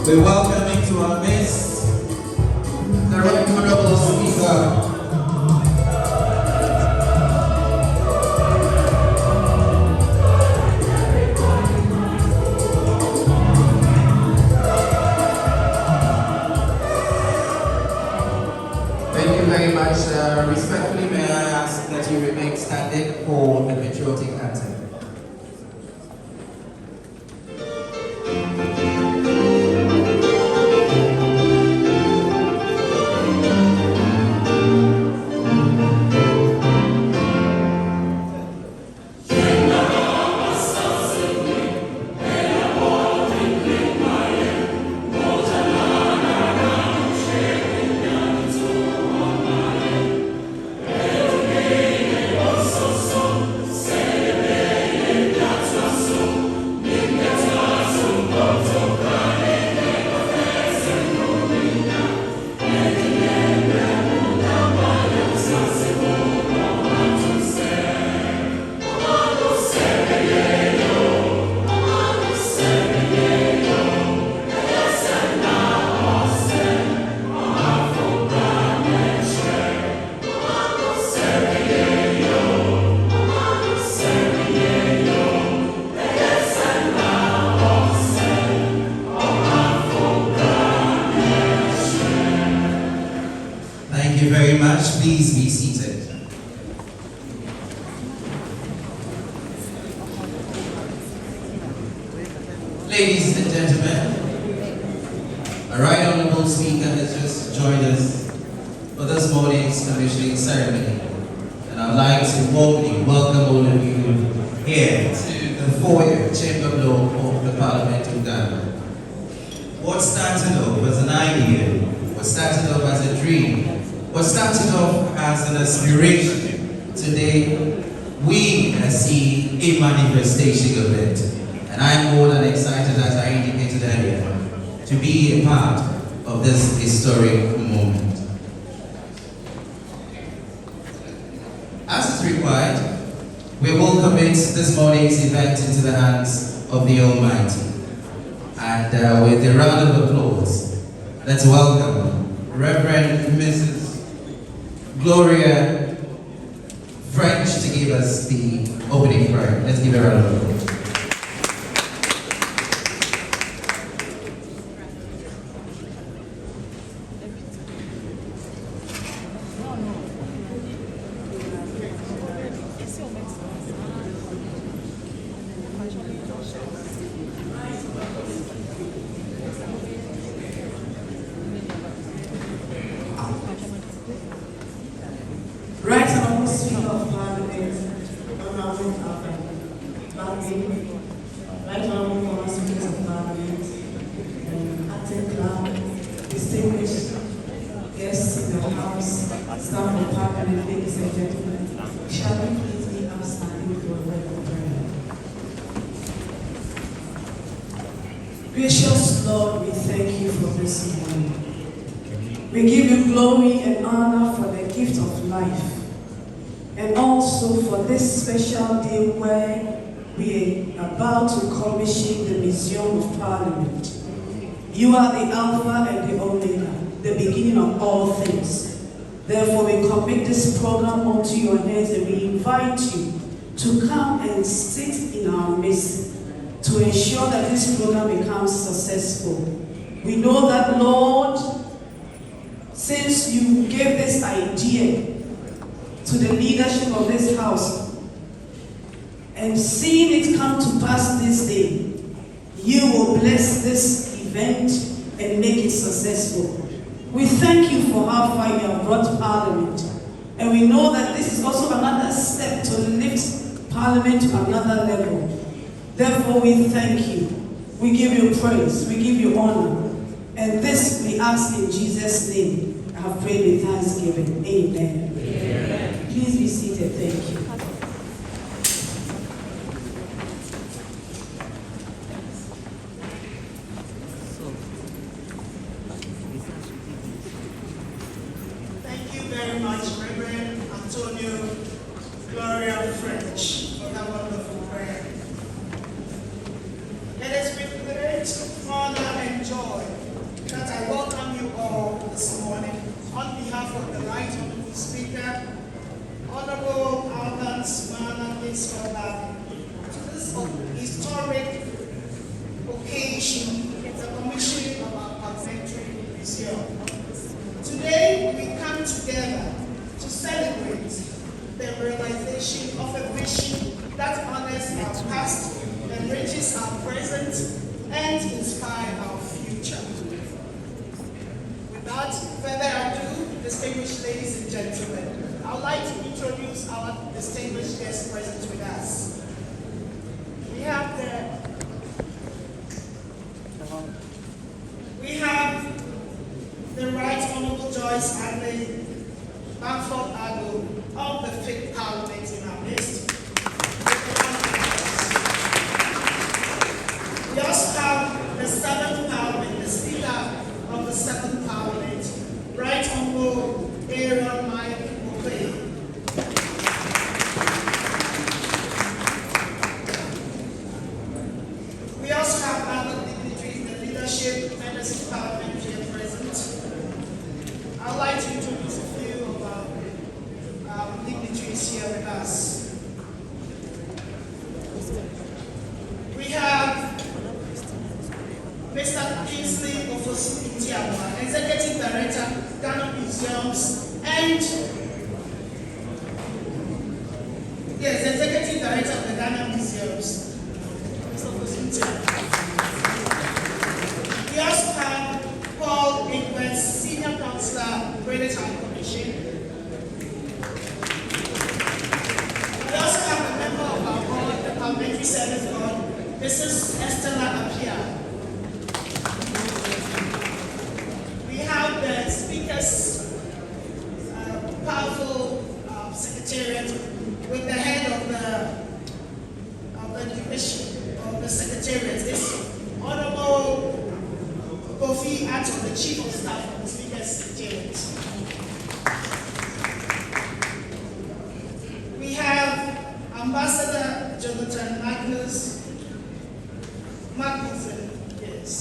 We're welcoming to our midst the Right Honorable Speaker. Thank you very much. Respectfully, may I ask that you remain standing for the patriotic anthem. Thank you very much. Please be seated. Ladies and gentlemen, a Right Honorable Speaker has just joined us for this morning's commissioning ceremony. And I'd like to warmly welcome all of you here to the foyer chamber block of the Parliament of Ghana. What started off as an idea, what started off as a dream, what started off as an aspiration, today we see a manifestation of it. And I'm more than excited, as I indicated earlier, to be a part of this historic moment. As is required, we will commit this morning's event into the hands of the Almighty. And with a round of applause, let's welcome Reverend Mrs. Gloria French to give us the opening prayer. Let's give her a round of applause. Right Honorable Speaker of Parliament, Honorable Alban, Bagbin, Right Honorable former Speakers of Parliament, Acting Clerk, distinguished guests in the House, staff of Parliament, ladies and gentlemen, shall we please be upstanding for a word of prayer? Gracious Lord, we thank you for this morning. We give you glory and honor for the gift of life, and also for this special day where we are about to commission the Museum of Parliament. You are the Alpha and the Omega, the beginning of all things. Therefore, we commit this program unto your hands, and we invite you to come and sit in our midst to ensure that this program becomes successful. We know that, Lord, since you gave this idea to the leadership of this house, and seeing it come to pass this day, you will bless this event and make it successful. We thank you for how far you have brought Parliament, and we know that this is also another step to lift Parliament to another level. Therefore, we thank you. We give you praise. We give you honor. And this we ask in Jesus' name. I have prayed with thanksgiving. Amen. Amen. Please be seated. Thank you. Thank you very much, Reverend Antonio Gloria French, for that wonderful prayer. Let us with great honor and joy Without further ado, distinguished ladies and gentlemen, I would like to introduce our distinguished guest present with us. We have the Right Honorable Joyce and Bamford Addo of the 5th Parliament in our midst. We also have the 7th Parliament, the Speaker of the 7th Parliament, Right Honorable Oquaye. We also have other dignitaries in the leadership members of Parliament here present. I'd like to introduce a few of our dignitaries here with us. We have Mr. Kingsley Ofosu-Itiabwa, Executive Director, Ghana Museums, and Executive Director of the Ghana Museums. Mr. Ofosu-Itiabwa. We also have Paul Ingles, Senior Councillor, British High Commission. We also have a member of our board, the Parliamentary Service Board, Mrs. Estella Apia. We have the Speaker's powerful secretariat with the head of the division of the secretariat. This Honorable Kofi Addo, the Chief of Staff of the Speaker's Secretariat. We have Ambassador Jonathan Magnuson, yes.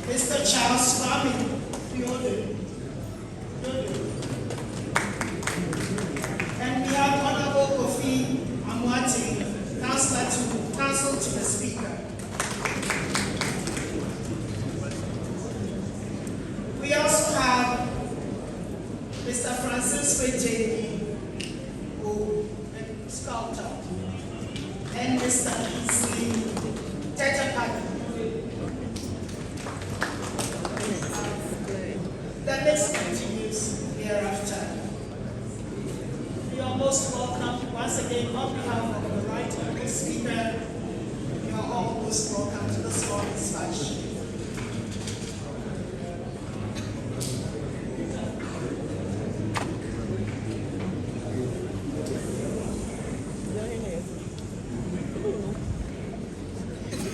Mr. Charles Kwame Fiodo. And we have Honorable Kofi Amwati, Counsel to the Speaker. We also have Mr. Francis Fetegi, who is a sculptor, and Mr. Kingsley Tetapaki. The list continues hereafter. You are most welcome once again on behalf of the Right Honourable Speaker. You are all most welcome to this morning's function.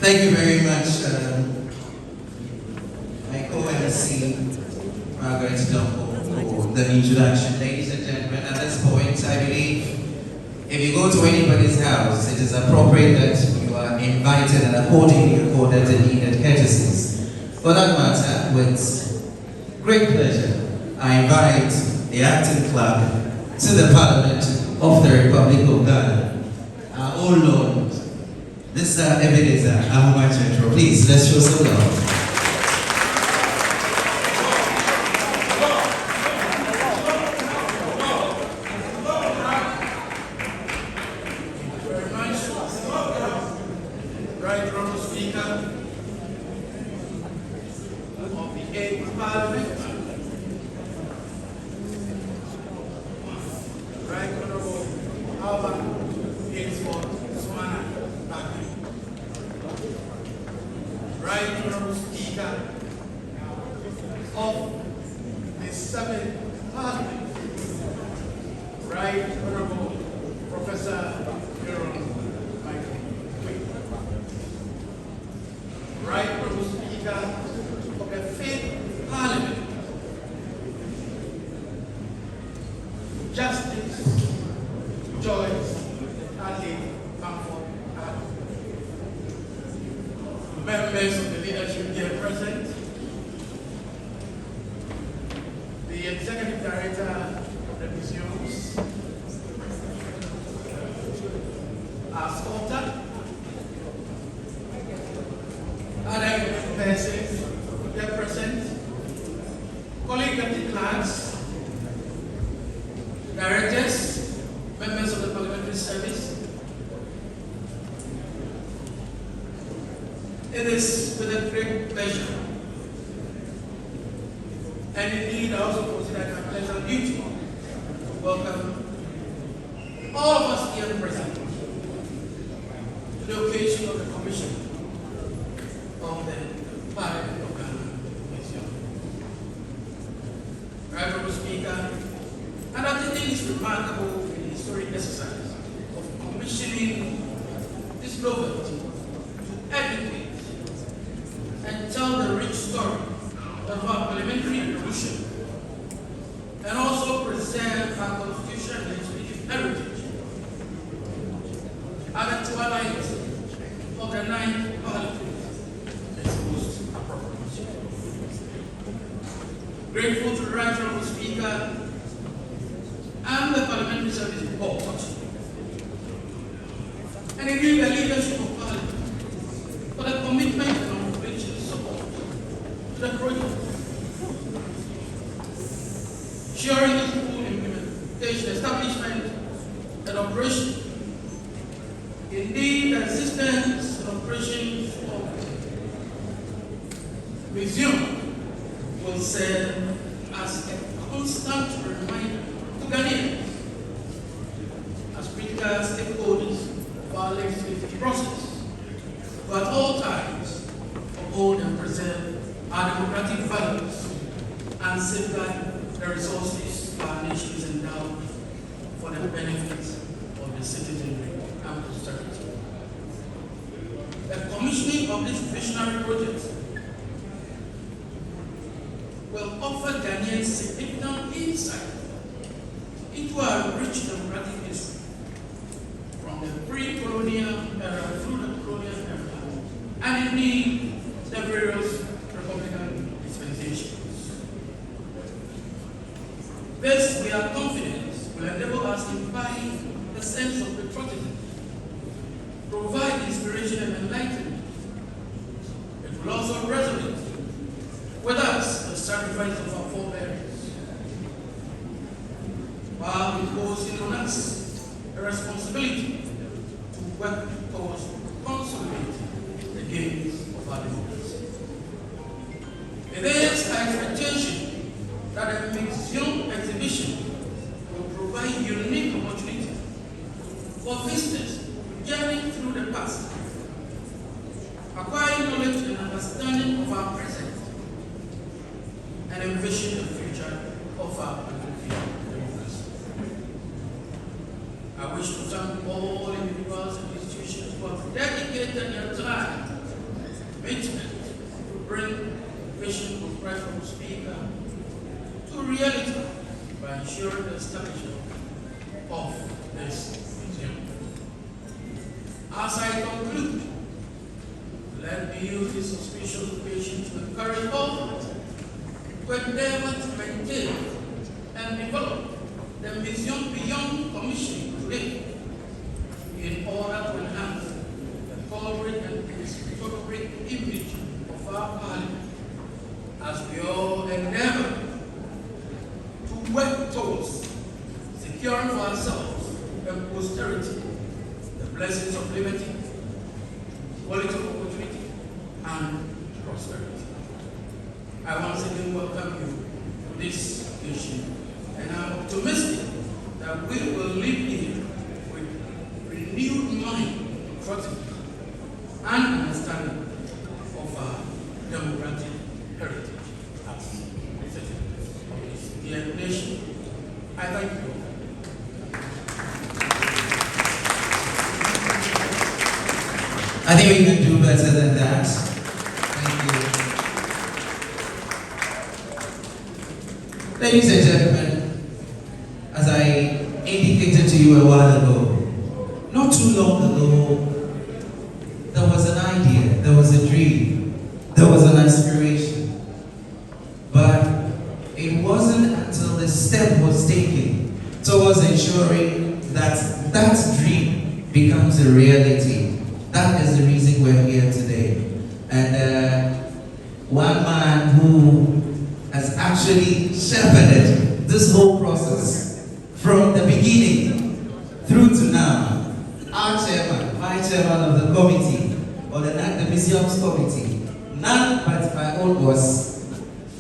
Thank you very much, my co-MC, Margaret Dunkel, for the introduction. Ladies and gentlemen, at this point, I believe if you go to anybody's house, it is appropriate that you are invited and accordingly accorded the needed courtesies. For that matter, with great pleasure, I invite the acting clerk to the Parliament of the Republic of Ghana, our own Lord, Mr. Ebenezer Ahumachentro. Please, let's show some love. Right Honourable Speaker of the 8th Parliament, Right Honourable Alban, Bagbin, Right Honourable Speaker of the 7th Parliament, Right Honourable Professor Right Honourable Speaker of the 5th Parliament, Justice Joyce and Bamford, members of the leadership here present, the Executive Director of the Museums, our sculptor, other persons here present, colleagues of the class, directors, members of the parliamentary service. It is with a great pleasure And indeed, I also consider it a pleasant duty to welcome all of us here present to the occasion of the commission of the Parliament of Ghana Museum. Right, Honorable Speaker, undertaking this remarkable and historic exercise of commissioning this novelty to educate and tell the rich story of our parliamentary evolution and also preserve our constitutional and legislative heritage at the twilight of the ninth parliament is most appropriate. Grateful to the Right Honorable Speaker and the Parliamentary Service Board, and indeed the leadership of Parliament for the commitment and unflinching support to the project, ensuring its full implementation, establishment, and operation. Indeed, the existence and operation of the museum will serve as a constant reminder to Ghanaians as critical stakeholders of our legislative process, but at all times uphold and preserve our democratic values and safeguard the resources our nation is endowed for the benefit of the citizenry and posterity. The commissioning of this visionary project will offer Ghanaians significant insight into our rich democratic history from the pre-colonial era through the colonial era, and indeed the various republican dispensations. This, we are confident, will enable us to imbibe the sense of patriotism, provide inspiration and enlightenment. It will also resonate with us the sacrifice of our forebears, while imposing on us a responsibility to work towards consolidating the gains of our democracy. It is our expectation that the museum exhibition will provide unique opportunity for visitors journeying through the past, acquiring knowledge and understanding of our present, and envision the future of our democracy. I wish to thank all individuals and institutions who have dedicated their time, commitment to bring vision of Right Honorable Speaker to reality by ensuring the establishment of this museum. As I conclude, let me use this auspicious occasion to encourage all to endeavor to maintain and develop the museum beyond commissioning today in order to enhance the corporate and historic image of our parliament as we all endeavor to work towards securing for ourselves and posterity the blessings of liberty, quality of opportunity, and prosperity. I once again welcome you to this occasion, and I'm optimistic that we will live here with renewed mind, patriotism, and understanding of our democratic heritage as citizens of this dear nation. I thank you. I think we can do better than that. Thank you. Ladies and gentlemen, as I indicated to you a while ago, not too long ago, there was an idea, there was a dream, there was an aspiration. But it wasn't until the step was taken towards ensuring that that dream becomes a reality. That is the reason we're here today. And one man who has actually shepherded this whole process from the beginning through to now, our chairman, my chairman of the committee, or the museum's committee, none but my own boss,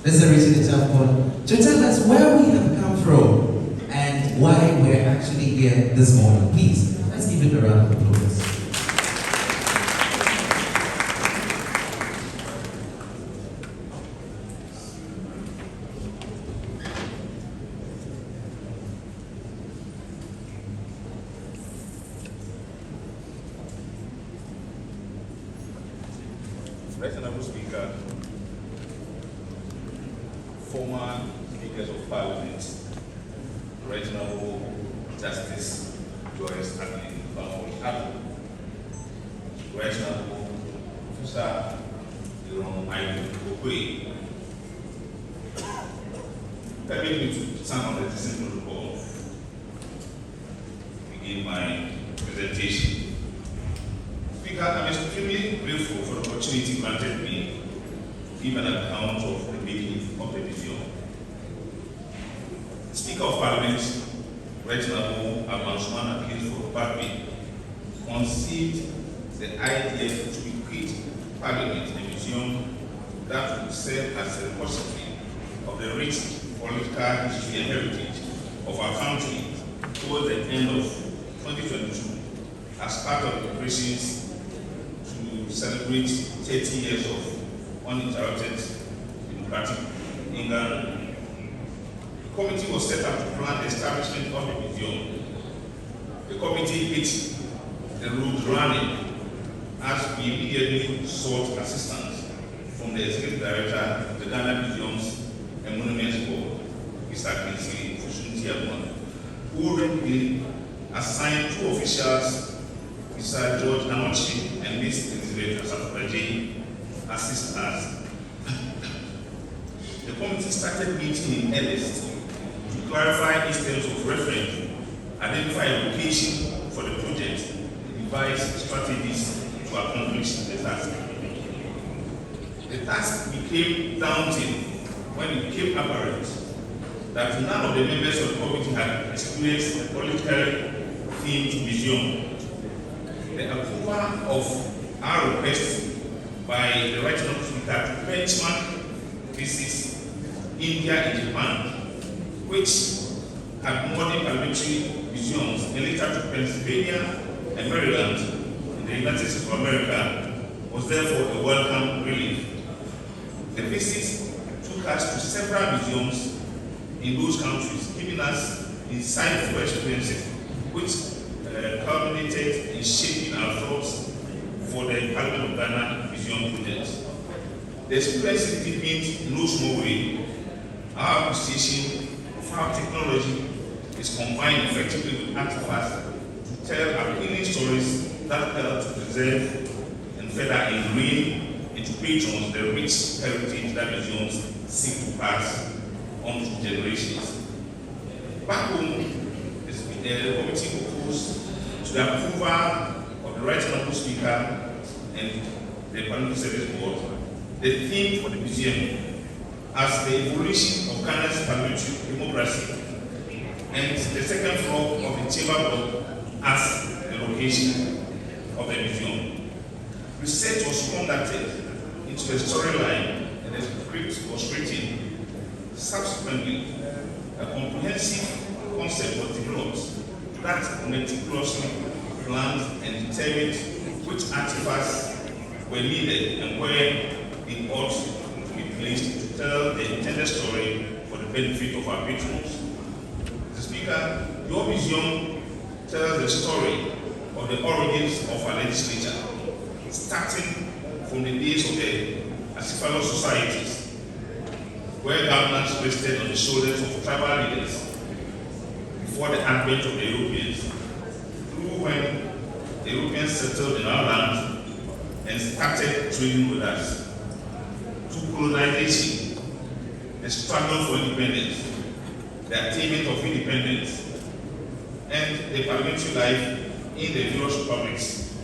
Mr. Richard Bamford, to tell us where we have come from and why we're actually here this morning. Please, let's give it a round of applause. Right Honourable Speaker, former Speakers of Parliament, Right Honourable Justice Joyce Addo, Bamford Addo, Right Honourable Professor Oquaye. Permit me to stand on the discipline report to begin my presentation. Speaker, I'm extremely grateful for the opportunity granted me to give an account of the making of the museum. The Speaker of Parliament, Right Honourable Alban appealed for Bagbin, conceived the idea to equip Parliament a museum that would serve as a repository of the rich political history and heritage of our country towards the end of 2022 as part of the preparations to celebrate 30 years of uninterrupted democratic England. The committee was set up to plan the establishment of the museum. The committee hit the road running as we immediately sought assistance from the Executive Director of the Ghana Museums and Monuments Board, Mr. Kinsley Alban, who recently assigned two officials, Mr. George Amochi and Ms. Elizabeth Asafaji, assist us. The committee started meeting in earnest to clarify instances of reference, identify a location for the project, and devise strategies to accomplish the task. The task became daunting when it became apparent that none of the members of the committee had experienced a politically themed museum. The approval of our request by the Right Honourable Speaker to benchmark visits India and Japan, which had modern parliamentary museums, and later to Pennsylvania and Maryland in the United States of America, was therefore a welcome relief. The visits took us to several museums in those countries, giving us insightful experiences which culminated in shaping our thoughts for the Parliament of Ghana Museum project. The experience deepened in no small way our appreciation of how technology is combined effectively with artifacts to tell appealing stories that help to preserve and further ingrain into patrons the rich heritage that museums seek to pass on to generations. Back home, the committee proposed to the approval of the Right Honourable Speaker and the Parliamentary Service Board the theme for the museum as the evolution of Ghana's parliamentary democracy and the second floor of the chamber block as the location of the museum. Research was conducted into the storyline and the script was written. Subsequently, a comprehensive concept was developed that meticulously planned and determined which artifacts were needed and where it ought to be placed to tell the intended story for the benefit of our patrons. Mr. Speaker, your museum tells the story of the origins of our legislature, starting from the days of the Asifalo societies, where governance rested on the shoulders of tribal leaders before the advent of the Europeans, through when the Europeans settled in our land and started trading with us, to colonization, the struggle for independence, the attainment of independence, and the parliamentary life in the various republics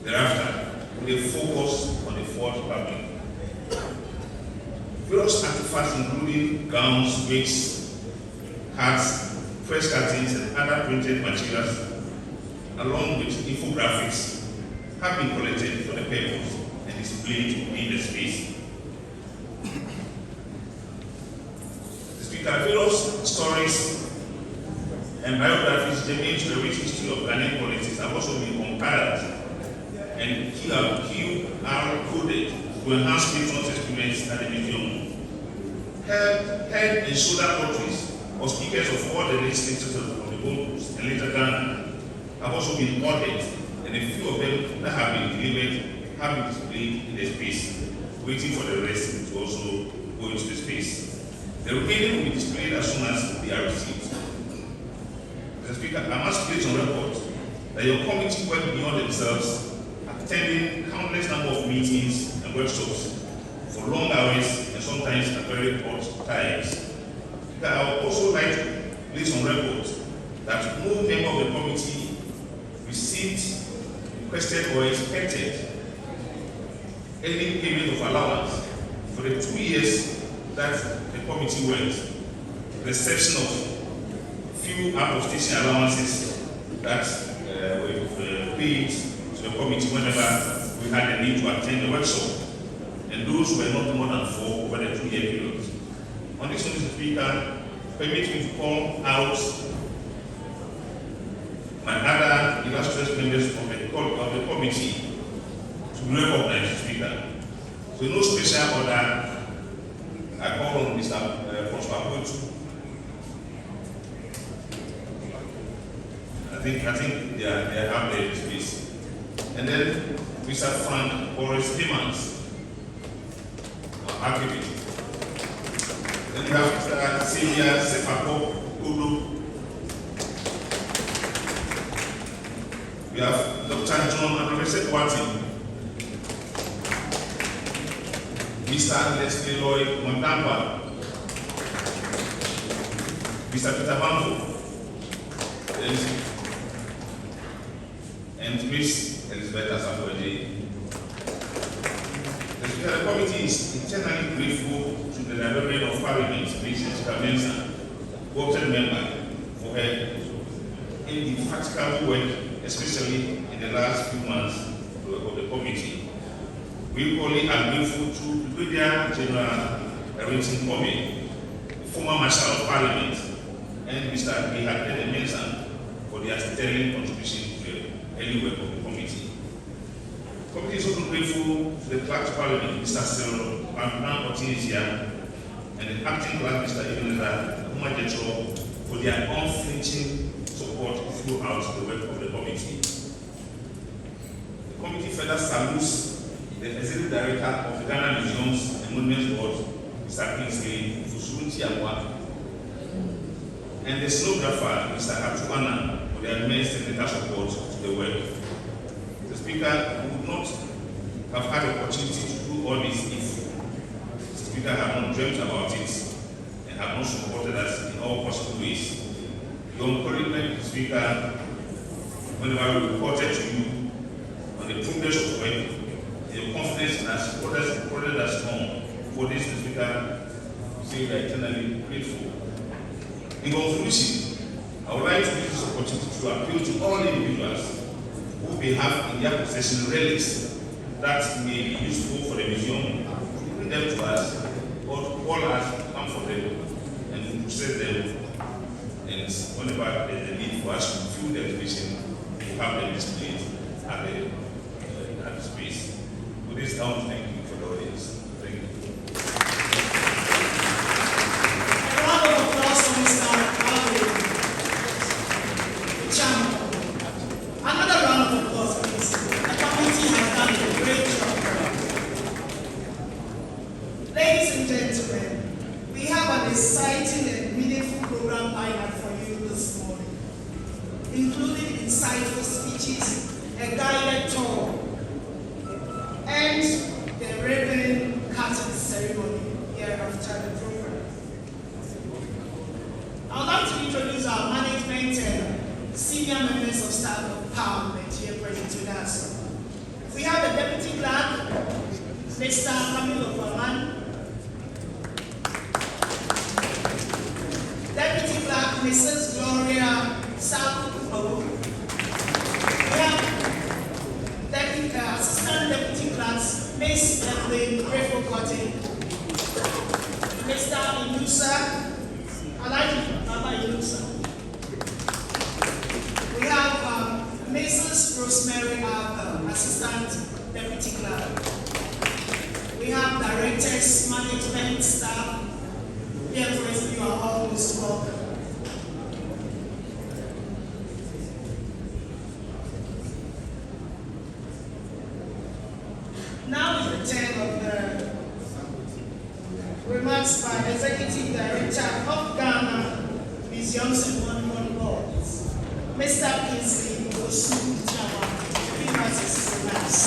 thereafter, with a focus on the Fourth Republic. Various artifacts including gowns, wigs, hats, press curtains, and other printed materials, along with infographics, have been collected for the purpose and displayed in the space. Speaker, various stories and biographies germane to the rich history of Ghanaian politics have also been compiled and QR coded to enhance patrons' experience at the museum. Head and shoulder portraits of speakers of all the legislatures of the Gold Coast and later Ghana have also been ordered, and a few of them that have been delivered have been displayed in the space, waiting for the rest to also go into the space. The remaining will be displayed as soon as they are received. Mr. Speaker, I must place on record that your committee worked beyond themselves, attending countless number of meetings and workshops for long hours and sometimes at very hot times. I would also like to place on record that no member of the committee received, requested, or expected any payment of allowance for the 2 years that the committee went, with the exception of few out-of-station allowances that were paid to the committee whenever we had the need to attend the workshop, and those were not more than 4 over the 2-year period. On this, Mr. Speaker, permit me to call out my other illustrious members of the committee to recognize the Speaker. So no special order, I call on Mr. Prosper. I think they are out there in space. And then Mr. Frank Boris Timmons, our archivist. Then we have Mr. Sylvia Sefako Kudu. We have Dr. John and Professor Kwati. Mr. Leslie Lloyd Mondamba. Mr. Peter Bamford. And Miss Elizabeth Asafodi. The committee is eternally grateful to the Librarian of Parliament, Mrs. Kamensa, voted member, for her indefatigable work, especially in the last few months of the committee. We equally are grateful to Brigadier General Arrington Comey, former Marshal of Parliament, and Mr. Bihad Mensa for their sterling contribution to the early work of the committee. The committee is also grateful to the Clerk of Parliament, Mr. Cyril Bamford Otinisia, and the Acting Clerk, Mr. Ebenezer Umajetro, for their unflinching support throughout the work of the committee. The committee further salutes the Executive Director of the Ghana Museums and Monuments Board, Mr. Kingsley Fusunti Amwa, and the scenographer, Mr. Atuana, for their immense technical support to the work. The Speaker would not have had the opportunity to do all this if the Speaker had not dreamt about it and had not supported us in all possible ways. Your encouragement, Speaker, whenever we reported to you on the progress of work, your confidence in us, supported us on. For this, the Speaker, we say we are eternally grateful. In conclusion, I would like to use this opportunity to appeal to all individuals who may have in their possession relics that may be useful for the museum, to bring them to us, or to call us to come for them and to process them. And whenever there is a need for us to fill the exhibition, to have them displayed at the space. With this down, thank you for the audience. Thank you. A round of applause for Mr. Alban, the chairman. Another round of applause, please. The committee has done a great job. Ladies and gentlemen, we have an exciting and meaningful program lined up for you this morning, including insightful speeches, a guided tour, and the ribbon cutting ceremony here after the program. I would like to introduce our management and senior members of staff of Parliament here present with us. We have the Deputy Clerk, Mr. Camilo Oquaye, Deputy Clerk, Mrs. Gloria Saku. We have Assistant Deputy Clerks, Ms. Evelyn Grefo-Kote, Mr. Inusa We have Mrs. Rosemary Alban, Assistant Deputy Clerk. We have directors, management, staff. Dear friends, you are all most welcome. Now is the turn of the remarks by Executive Director of Ghana Museums and Monument Boards, Mr. Kingsley Osu Chawa, to give us his remarks.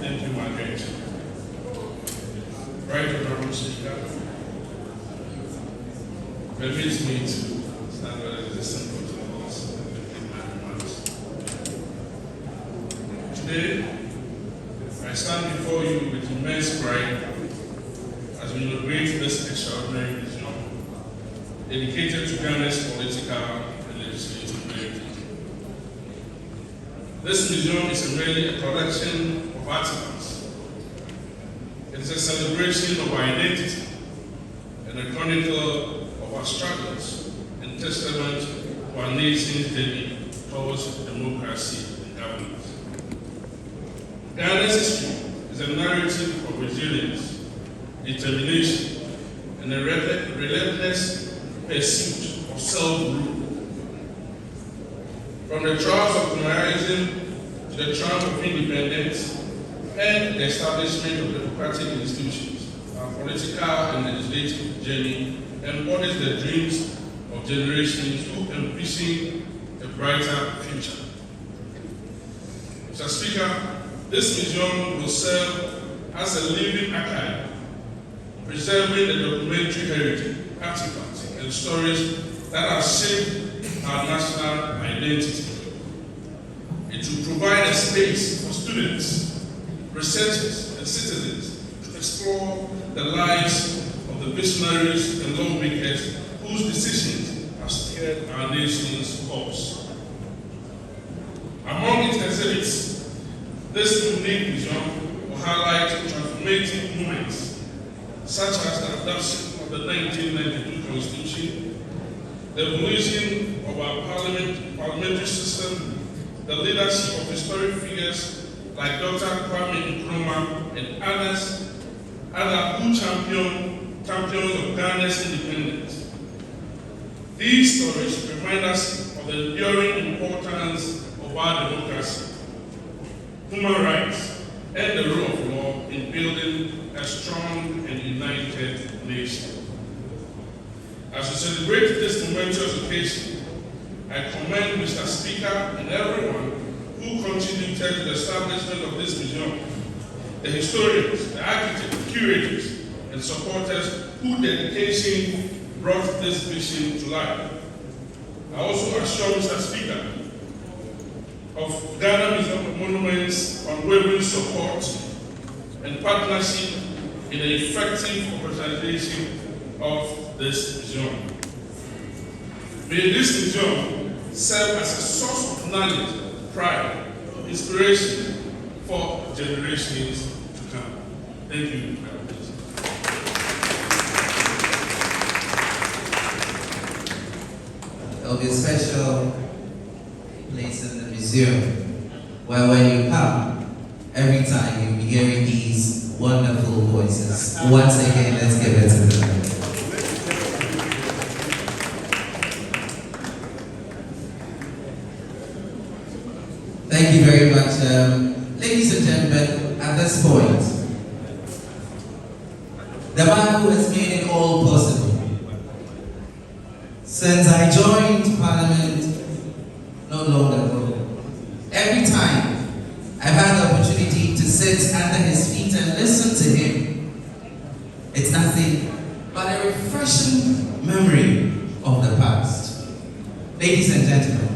Thank you, Margaret. Right Honorable Speaker, permit me to stand by the simple protocols in my remarks. Today, I stand before you with immense pride as we inaugurate this extraordinary museum dedicated to Ghana's political and legislative heritage. This museum is merely a collection of artifacts. It is a celebration of our identity and a chronicle of our struggles and testament to our nation's journey towards democracy and governance. Ghana's history is a narrative of resilience, determination, and a relentless pursuit of self-rule. From the trials of colonialism to the triumph of independence and the establishment of democratic institutions, our political and legislative journey embodies the dreams of generations who envision a brighter future. Mr. Speaker, this museum will serve as a living archive, preserving the documentary heritage, artifacts, and stories that have shaped our national identity. It will provide a space for students, researchers, and citizens to explore the lives of the visionaries and lawmakers whose decisions have steered our nation's course. Among its exhibits, this unique museum will highlight transformative moments such as the adoption of the 1992 Constitution, the evolution of our parliamentary system, the leadership of historic figures like Dr. Kwame Nkrumah and others who champions of Ghana's independence. These stories remind us of the enduring importance of our democracy, human rights, and the rule of law in building a strong and united nation. As we celebrate this momentous occasion, I commend Mr. Speaker and everyone who contributed to the establishment of this museum, the historians, the architects, the curators, and supporters whose dedication brought this vision to life. I also assure Mr. Speaker of Ghana Museum of Monuments' unwavering support and partnership in the effective operationalization of this museum. May this museum serve as a source of knowledge, pride, inspiration for generations to come. Thank you, Madam President. There will be a special place in the museum where when you come, every time you'll be hearing these wonderful voices. Once again, let's give it to them. Thank you very much. Ladies and gentlemen, at this point, the man who has made it all possible. Since I joined Parliament not long ago, every time I've had the opportunity to sit under his feet and listen to him, it's nothing but a refreshing memory of the past. Ladies and gentlemen,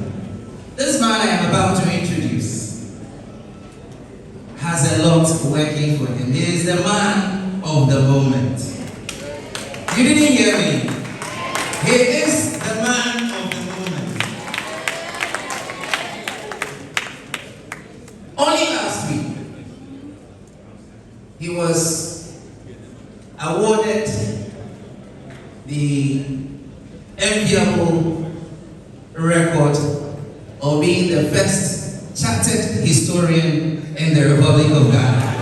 this man I am about to introduce has a lot working for him. He is the man of the moment. You didn't hear me. He is the man of the moment. Only last week, he was awarded the enviable record of being the first chartered historian in the Republic of Ghana.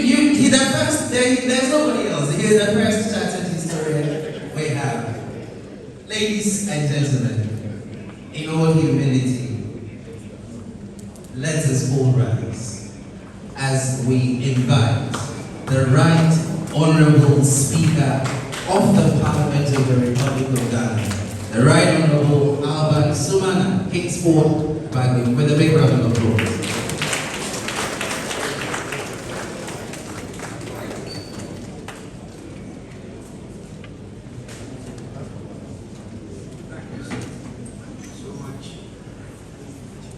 He's the first, there's nobody else. He's the first chartered historian we have. Ladies and gentlemen, in all humility, let us all rise as we invite the Right Honorable Speaker of the Parliament of the Republic of Ghana, the Right Honorable Alban Kingsford Bagbin, with a big round of applause.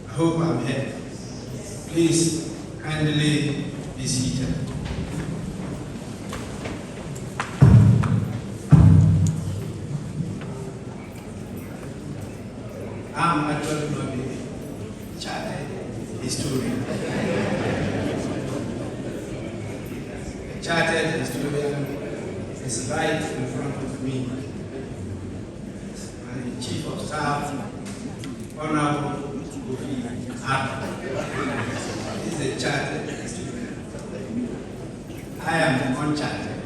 I hope I'm here. Please kindly be seated. I'm actually not a chartered historian. A chartered historian is right in front of me. My Chief of Staff, Honorable Addo. This is a chartered historian. I am unchartered.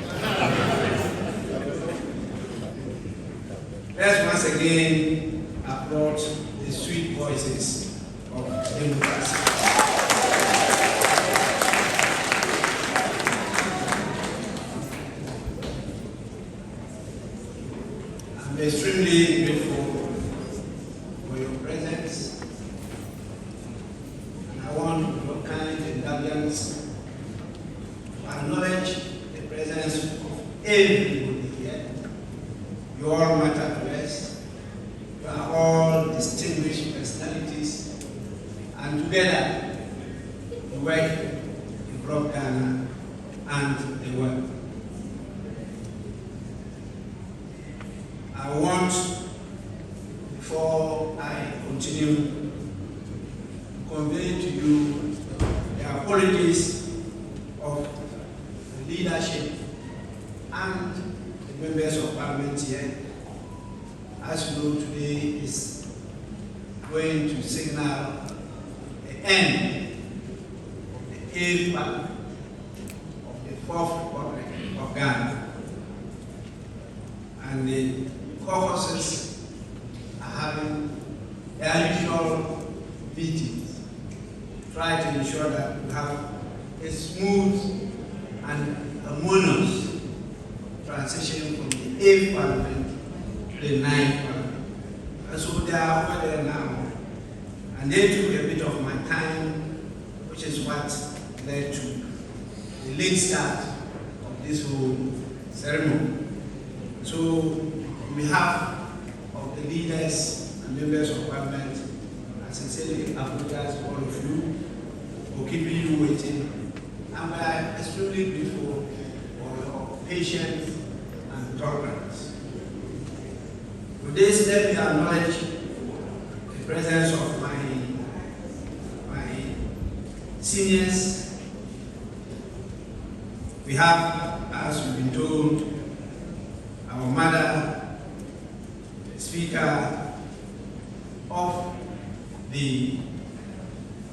Let's once again applaud the sweet voices of democracy. I'm extremely grateful for your presence. I want your kind indulgence to acknowledge the presence of everybody here. You all matter to us. You are all distinguished personalities, and together we work to grow Ghana and the world. I want, before I continue, convey to you the apologies of the leadership and the members of parliament here. As you know, today is going to signal the end of the 8th parliament of the 4th Republic of Ghana. And the caucuses are having their usual meetings, try to ensure that we have a smooth and harmonious transition from the 8th Parliament to the 9th Parliament. And so they are over there now. And they took a bit of my time, which is what led to the late start of this whole ceremony. So, on behalf of the leaders and members of Parliament, I sincerely apologize to all of you for keeping you waiting. And we are extremely grateful for your patience and tolerance. With this, let me acknowledge the presence of my seniors. We have, as we've been told, our mother, the Speaker of the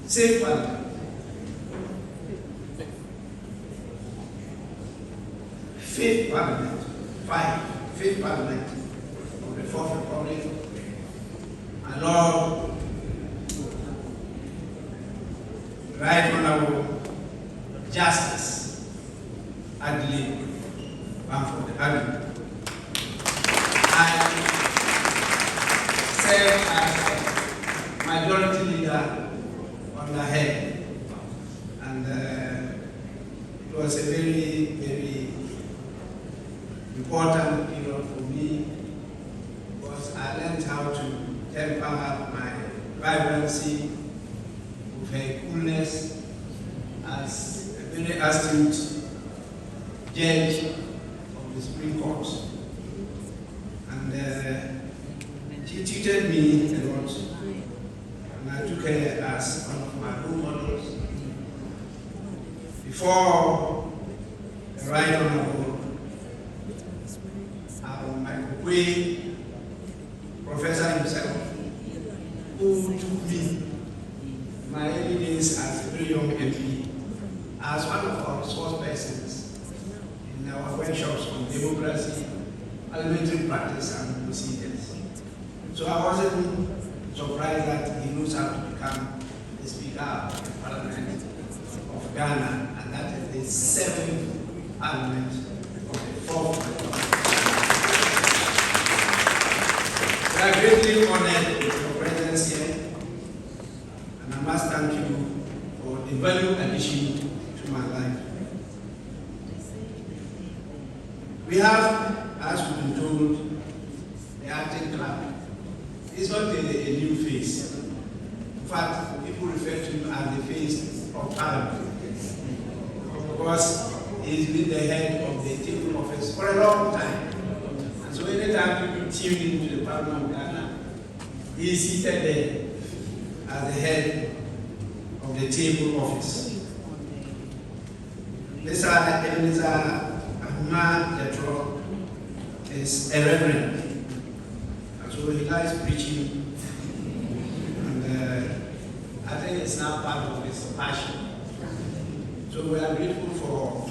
6th Parliament, 5th Parliament, 5th Parliament of the 4th Republic, my Lord, Right Honorable Justice Addo Bamford. I serve as majority leader on the head, and it was a very, very important period for me, because I learned how to temper my vibrancy with her coolness as a very astute judge of the Supreme Court. And she treated me a lot, and I took her as one of before the Right Honorable Oquaye, Professor himself, who took me in my early days as a very young MP as one of our resource persons in our workshops on democracy, parliamentary practice and procedures. So I wasn't surprised that he knows how to become the Speaker of the Parliament of Ghana, and that is the 7th Parliament of the 4th Republic. We are greatly honored with your presence here, and I must thank you for the valuable addition to my life. We have, as we've been told, the acting clerk. It's not a new face. In fact, people refer to him as the face of Parliament, because he's been the head of the table office for a long time. And so anytime people tune into the Parliament of Ghana, he's seated there as the head of the table office. Mr. Ebenezer Ahumah Detro is a reverend. So he likes preaching, and I think it's now part of his passion. So we are grateful for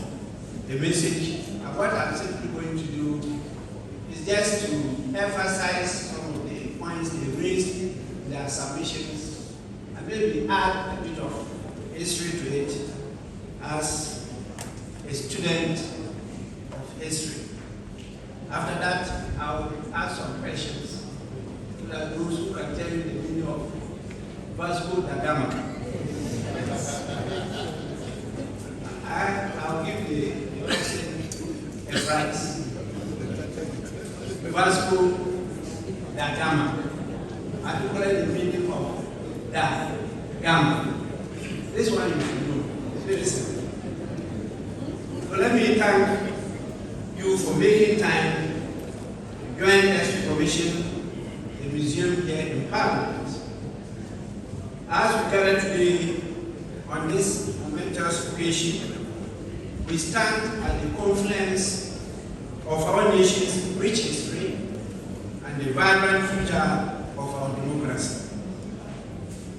the message. And what I'm simply going to do is just to emphasize some of the points they raised in their submissions, and maybe add a bit of history to it as a student of history. After that, I'll ask some questions so that those who can tell you the meaning of Vasco da Gama. I'll give the person a prize. Vasco da Gama. I will call it the meaning of da Gama. This one you should know. It's very simple. So let me thank you for making time to join us to commission the museum here in Parliament. As we gather today on this momentous occasion, we stand at the confluence of our nation's rich history and the vibrant future of our democracy.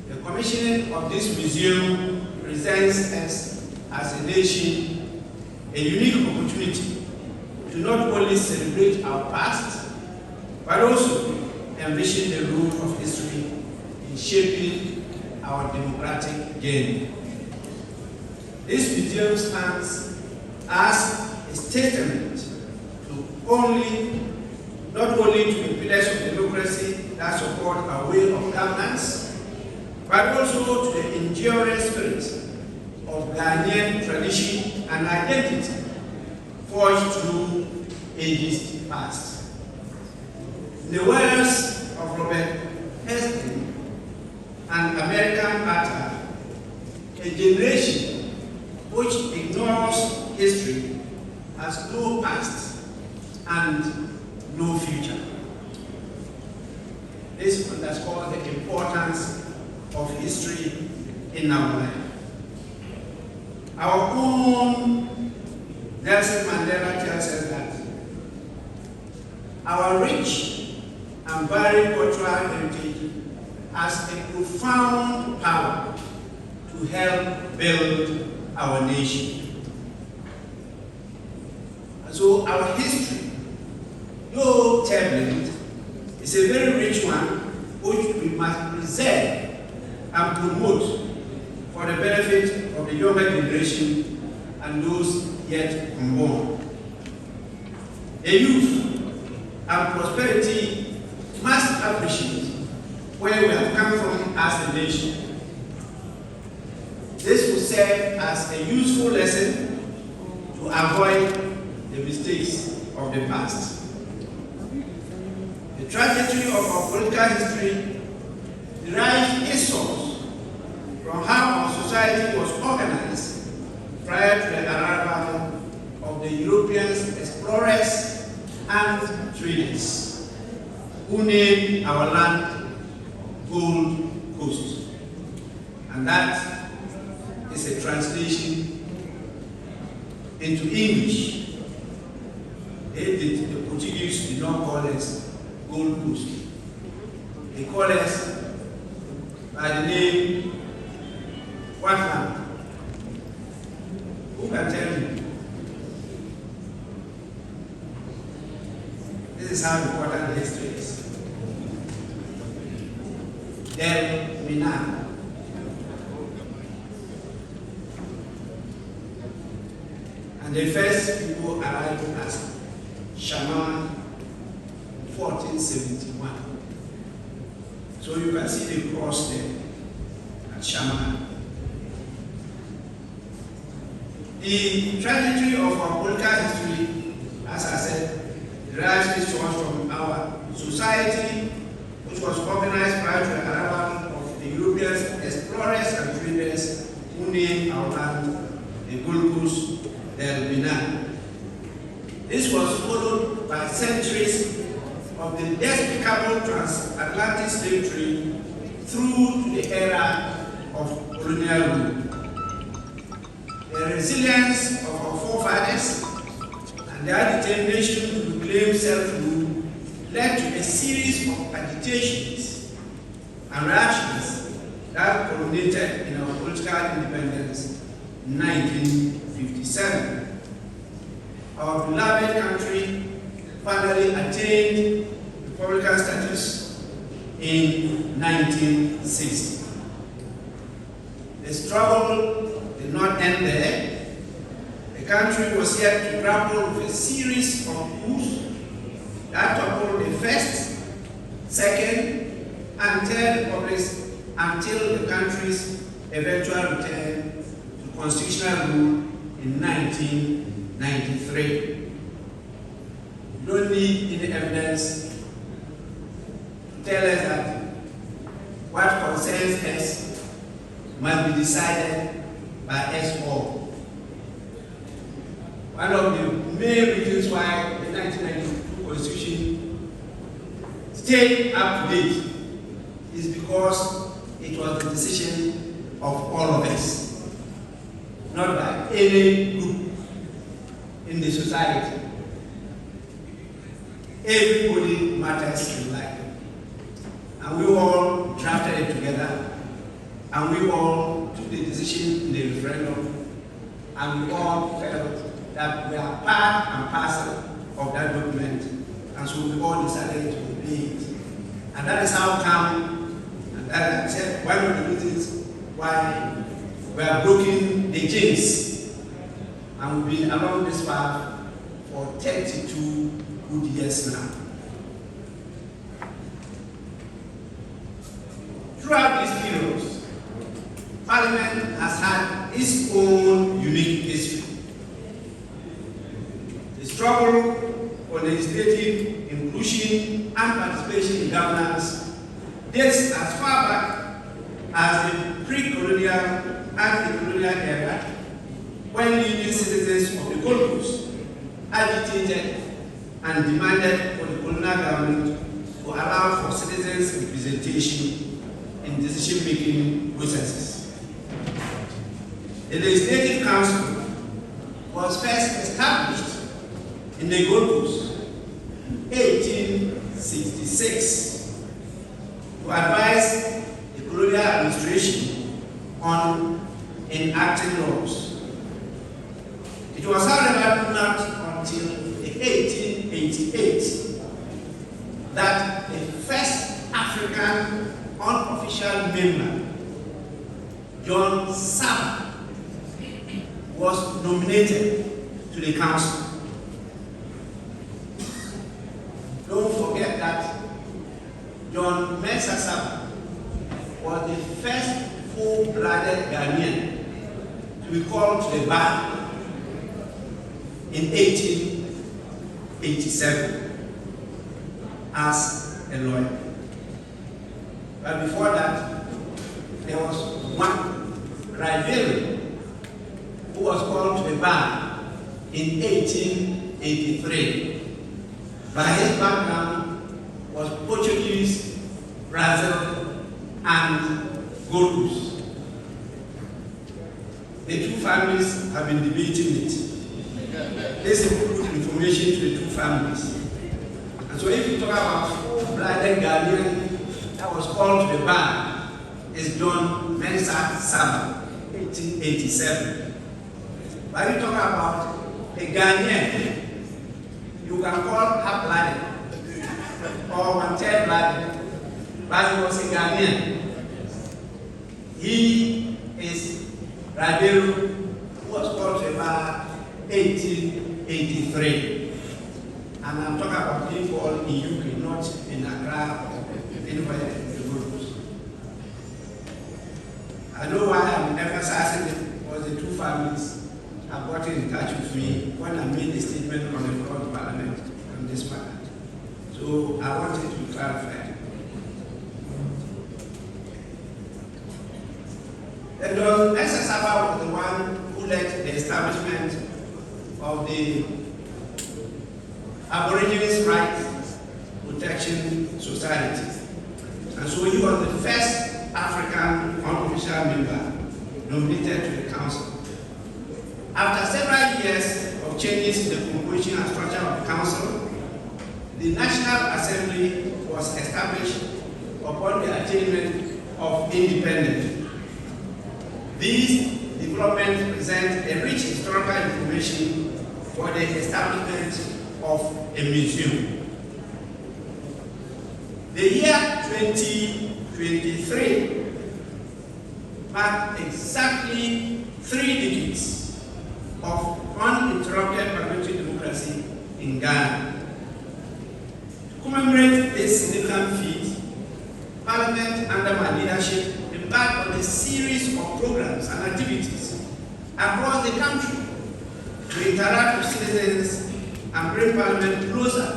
The commissioning of this museum presents us as a nation a unique opportunity to not only celebrate our past, but also envision the role of history in shaping our democratic journey. This museum stands as a testament to not only to the pillars of democracy that support our way of governance, but also to the enduring spirit of Ghanaian tradition and identity forged through ages past. In the words of Robert Heston, an American author, a generation which ignores history has no past and no future. This underscores the importance of history in our life. Our own Nelson Mandela tells us that our rich and varied cultural heritage has a profound power to help build our nation. And so our history, though turbulent, is a very rich one which we must preserve and promote for the benefit of the younger generation and those yet unborn. The youth and prosperity must appreciate where we have come from as a nation. This will serve as a useful lesson to avoid the mistakes of the past. The trajectory of our political history derives its source from how our society was organized prior to the arrival of the Europeans, explorers, and traders, who named our land Gold Coast. And that is a translation into English. The Portuguese did not call us Gold Coast. They call us by the name what land? Who can tell me? This is how important the history is. Del Minan. And the first people arrived as Shaman 1471. So you can see the cross there at Shaman. The trajectory of our political history, as I said, derives this source from our society, which was organized prior to the arrival of the European explorers and traders who named our land the Gold Coast del Minan. This was followed by centuries of the despicable transatlantic slave trade through to the era of colonial rule. The resilience of our forefathers and their determination to reclaim self-rule led to a series of agitations and reactions that culminated in our political independence in 1957. Our beloved country finally attained republican status in 1960. The struggle did not end there. The country was yet to grapple with a series of coups that toppled the first, second, and third republics until the country's eventual return to constitutional rule in 1993. You don't need any evidence to tell us that what concerns us must be decided by us all. One of the main reasons why the 1992 Constitution stayed up to date is because it was the decision of all of us, not by any group in the society. Everybody matters in life. And we all drafted it together, and we all took the decision in the referendum, and we all felt that we are part and parcel of that document, and so we all decided to obey it. And that is how come, and that is one of the reasons why we are breaking the jinx, and we've been along this path for 32 good years now. Throughout these periods, Parliament has had its own unique history. The struggle for legislative inclusion and participation in governance dates as far back as the pre-colonial and the colonial era, when leading citizens of the Gold Coast agitated and demanded for the colonial government to allow for citizens' representation in decision-making processes. The Legislative Council was first established in the Gold Coast in 1866 to advise the colonial administration on enacting laws. It was, however, not until 1888 that the first African unofficial member, John Saba, was nominated to the council. Don't forget that John Mensah Saba was the first full-blooded Ghanaian to be called to the bar in 1887 as a lawyer. But before that, there was one Rivera who was called to the bar in 1883. But his background was Portuguese, Brazil, and Gold Coast. The two families have been debating it. this includes information to the two families. And so if you talk about full-blooded Ghanaian that was called to the bar, is John Mensah Saba, 1887. But you talk about a Ghanaian, you can call half-blooded or one-third blooded, but he was a Ghanaian. He is Rabiru, who was called to the bar 1883. And I'm talking about people in UK, not in Accra or anywhere in the world. I know why I'm emphasizing it because the two families have gotten in touch with me when I made a statement on the floor of Parliament on this matter. So I want it to be clarified. And Mensah Saba was the one who led the establishment of the Aborigines Rights Protection Society. And so he was the first African unofficial member nominated to the council. After several years of changes in the composition and structure of the council, the National Assembly was established upon the attainment of independence. These developments present a rich historical information for the establishment of a museum. The year 2023 marked exactly 3 decades of uninterrupted parliamentary democracy in Ghana. To commemorate this significant feat, Parliament under my leadership embarked on a series of programs and activities across the country to interact with citizens and bring Parliament closer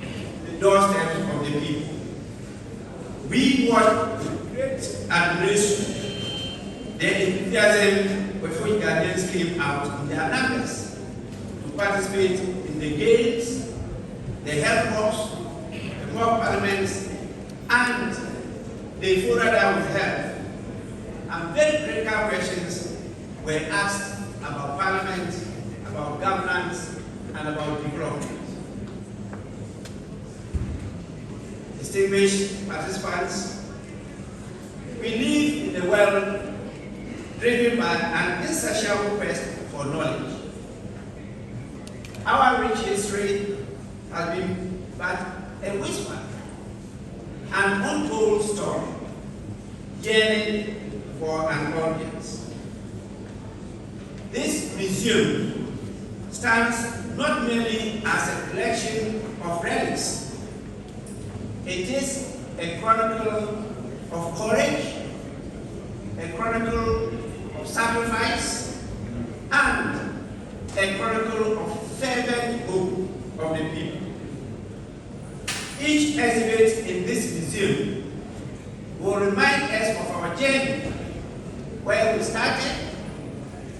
to the doorsteps of the people. We watched with great admiration the enthusiasm with which Ghanaians came out in their numbers to participate in the games, the health walks, the mock parliaments, and the fora that we held. And very critical questions were asked about Parliament, about governance, and about development. Distinguished participants, we live in a world driven by an insatiable quest for knowledge. Our rich history has been but a whisper, an untold story, yearning for an audience. This museum stands not merely as a collection of relics. It is a chronicle of courage, a chronicle of sacrifice, and a chronicle of fervent hope of the people. Each exhibit in this museum will remind us of our journey, where we started,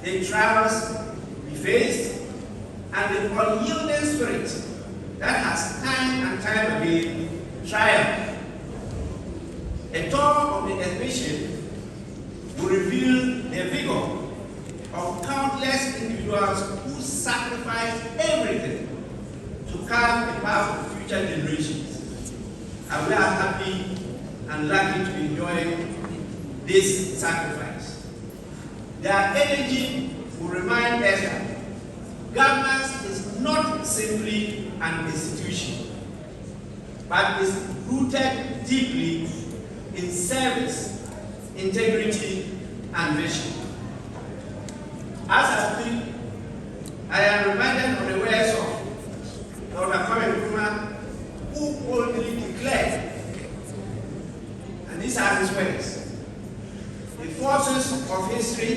the trials we faced, and the unyielding spirit that has time and time again triumphed. A tour of the exhibition will reveal the vigor of countless individuals who sacrificed everything to carve a path for future generations. And we are happy and lucky to enjoy this sacrifice. Their energy will remind us that governance is not simply an institution, but is rooted deeply in service, integrity, and vision. As I speak, I am reminded of the words of Dr. Kwame Nkrumah, who boldly declared, and these are his words: the forces of history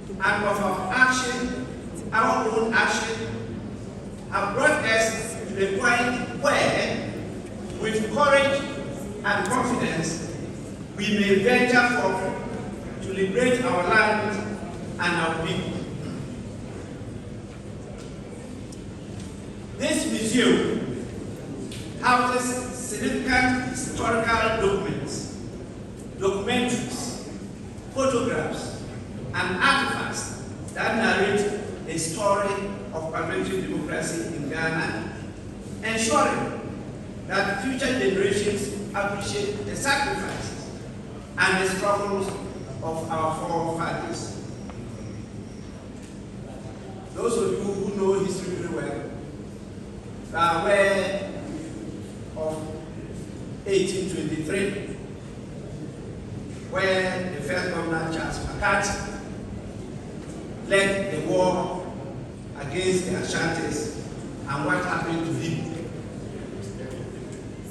and of our action, our own action, have brought us to the point where, with courage and confidence, we may venture forth to liberate our land and our people. This museum houses significant historical documents, documentaries, photographs, and artifacts that narrate the the story of parliamentary democracy in Ghana, ensuring that future generations appreciate the sacrifices and the struggles of our forefathers. Those of you who know history very well are aware of 1823, where the first governor, Charles McCarthy, led the war against the Ashantis, and what happened to him?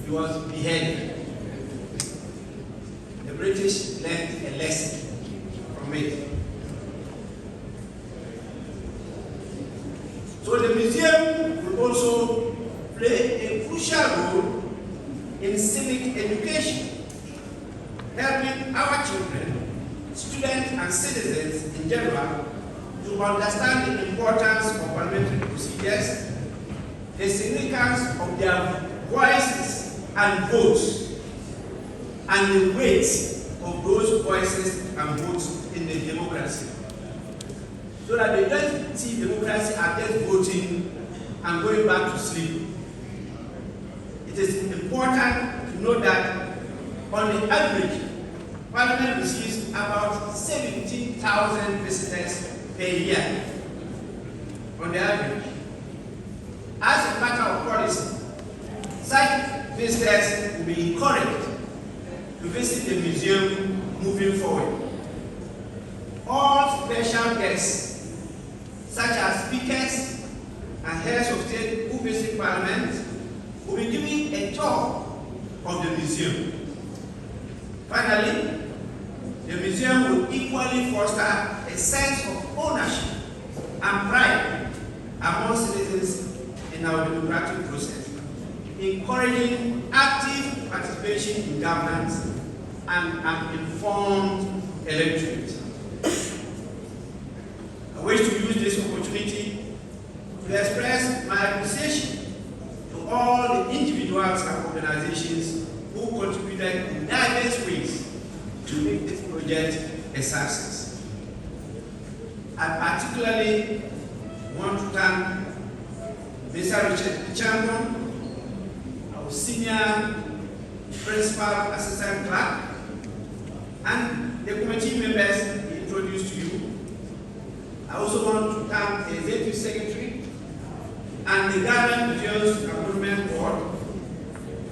He was beheaded. The British learned a lesson from it. So the museum will also play a crucial role in civic education, helping our children, students and citizens in general to understand the importance of parliamentary procedures, the significance of their voices and votes, and the weight of those voices and votes in the democracy. So that they don't see democracy as just voting and going back to sleep. It is important to know that on the average, Parliament receives about 17,000 visitors per year, on the average. As a matter of policy, such visitors will be encouraged to visit the museum moving forward. All special guests, such as speakers and heads of state who visit Parliament, will be given a tour of the museum. Finally, the museum will equally foster a sense of ownership and pride among citizens in our democratic process, encouraging active participation in governance and an informed electorate. I wish to use this opportunity to express my appreciation to all the individuals and organizations who contributed in diverse ways to make this project a success. I particularly want to thank Mr. Richard Chambon, our senior principal assistant clerk, and the committee members he introduced to you. I also want to thank the executive secretary and the Ghana Museums and Monument Board,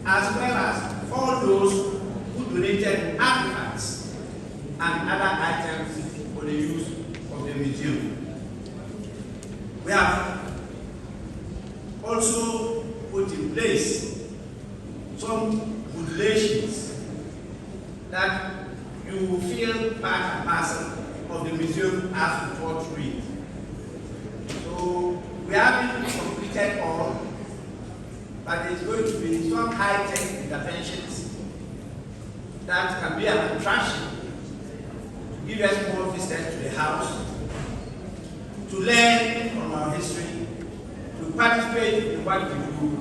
as well as all those who donated artifacts and other items for the use of the museum. We have also put in place some regulations that you will feel part and parcel of the museum as we taught to read. So we haven't completed all, but there's going to be some high-tech interventions that can be an attraction to give us more visitors to the house, to learn from our history, to participate in what we do,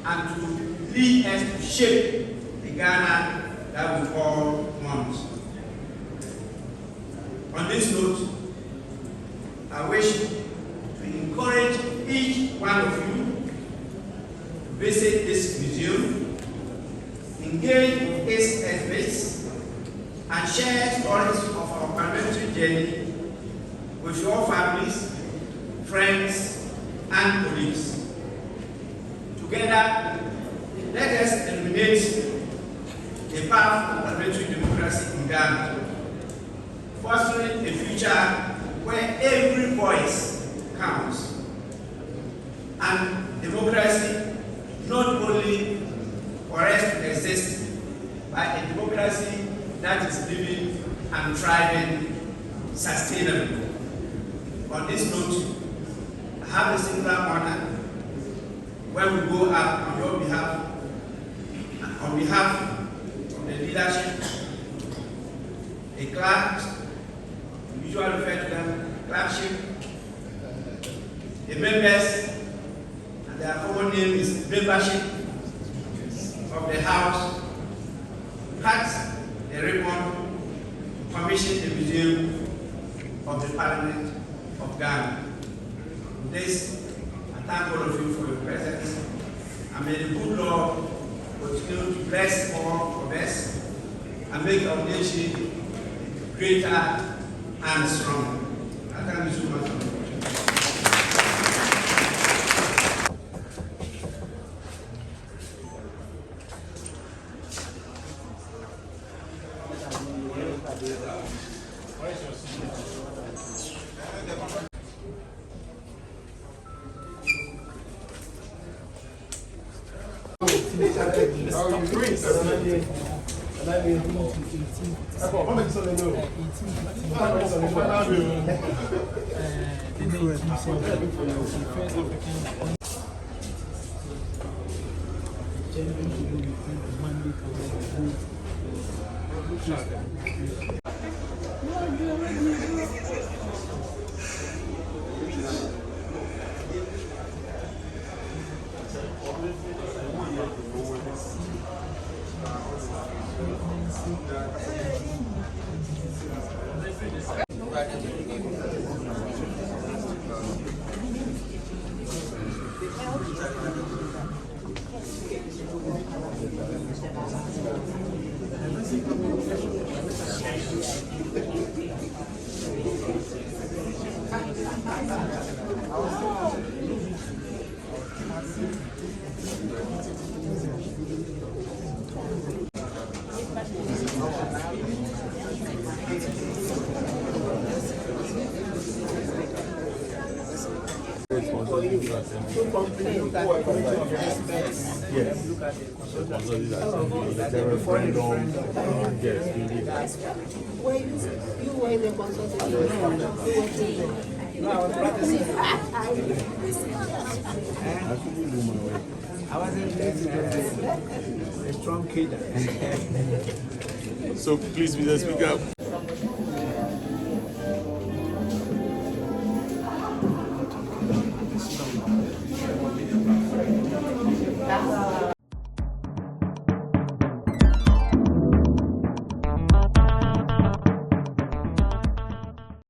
and to lead us to shape the Ghana that we all want. On this note, I wish to encourage each one of you to visit this museum, engage with its exhibits, and share stories of our parliamentary journey with your families, friends, and colleagues. Together, let us illuminate the path of parliamentary democracy in Ghana, fostering a future where every voice counts, and democracy not only for us to exist, but a democracy that is living and thriving sustainably. On this note, I have a singular honor when we go up on your behalf, on behalf of the leadership, a clerk, we usually refer to them clerkship, the members, and their common name is membership of the House, cut the ribbon, commission the Museum of the Parliament of Ghana. this. I thank all of you for your presence. And may the good Lord continue to bless all of us and make our nation greater and stronger. I thank you so much for the opportunity. Yes. The referendum, yes, we did that. You were the consultant. No, I was practicing. I wasn't a strong kid. So please, Mr. Speaker,